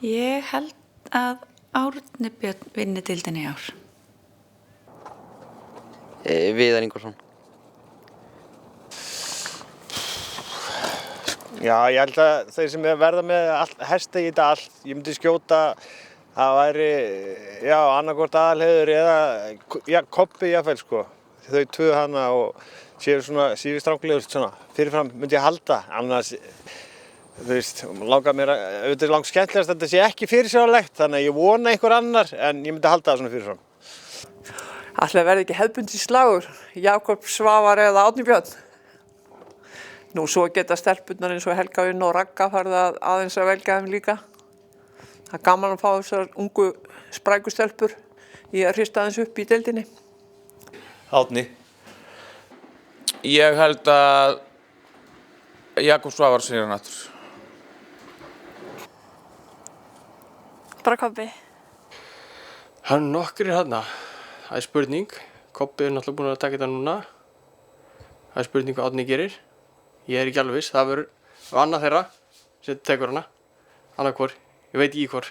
Ég held að Árni Björn vinni deildina í ár. Viðar Ingvarsson. Já, ég held að þeir sem verða með hesta í þetta allt, ég myndi skjóta það væri, já, annarkvort Aðalheiður eða Kobbi jafnvel, sko. Þau tvö hana og séu svona sífistrangulegust svona. Fyrirfram myndi ég halda, annars, þú veist, langar mér að, auðvitað langt skemmtilegast að þetta sé ekki fyrirsjáanlegt, þannig að ég vona einhver annar, en ég myndi halda það svona fyrirfram. Ætli verði ekki hefðbundinn slagur, Jakob Svavar eða Árni Björn. Nú svo geta stelpurnar eins og Helga Unn og Ragga farið aðeins að velja þeim líka. Það er gaman að fá þessar ungu spræku stelpur í að hrista aðeins upp í deildinni. Árni. Ég held að Jakob Svavar segir hann aftur. Bara Kobbi. Hann nokkrir þarna. Það er spurning. Kobbi er náttúrulega búinn að taka þetta núna. Það er spurning hvað Árni gerir. Ég er ekki alveg viss. Það verður annað þeirra sem tekur hana. Annað hvor. Ég veit ekki hvor.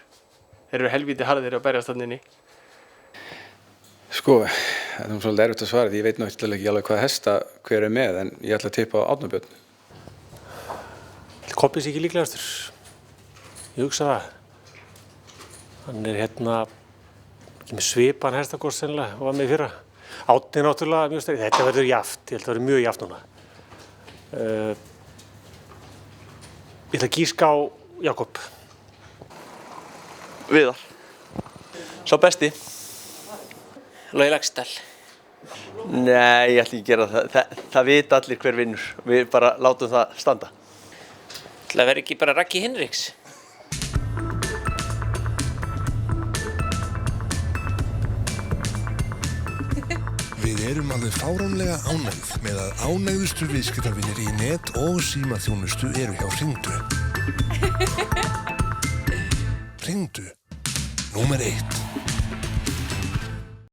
Þeir eru helvíti harðir að berjast þarna inni. Sko, það er svolítið erfitt að svara því ég veit náttúrulega ekki alveg hvað hesta hver er með, en ég ætla að tippa á Árna Björn. Kobbi sé ekki líklegastur. Ég hugsa það. Hann er ekki með svipaðan hestakort sennilega og var með í fyrra. Árni náttúrulega mjög sterkur. Þetta verður jafnt. Ég held að það verður mjög jafnt núna. Ég ætla að gíska á Jakob. Viðar. Sá besti. Logi Laxdal. Nei, ég ætla ekki að gera það. Það vita allir hver vinnur. Við bara látum það standa. Það verður ekki bara Raggi Hinriks. Við erum alveg fáránlega ánægð með að ánægðustu viðskiptavinir í net- og símaþjónustu eru hjá Hringdu. Hringdu. Númer 1.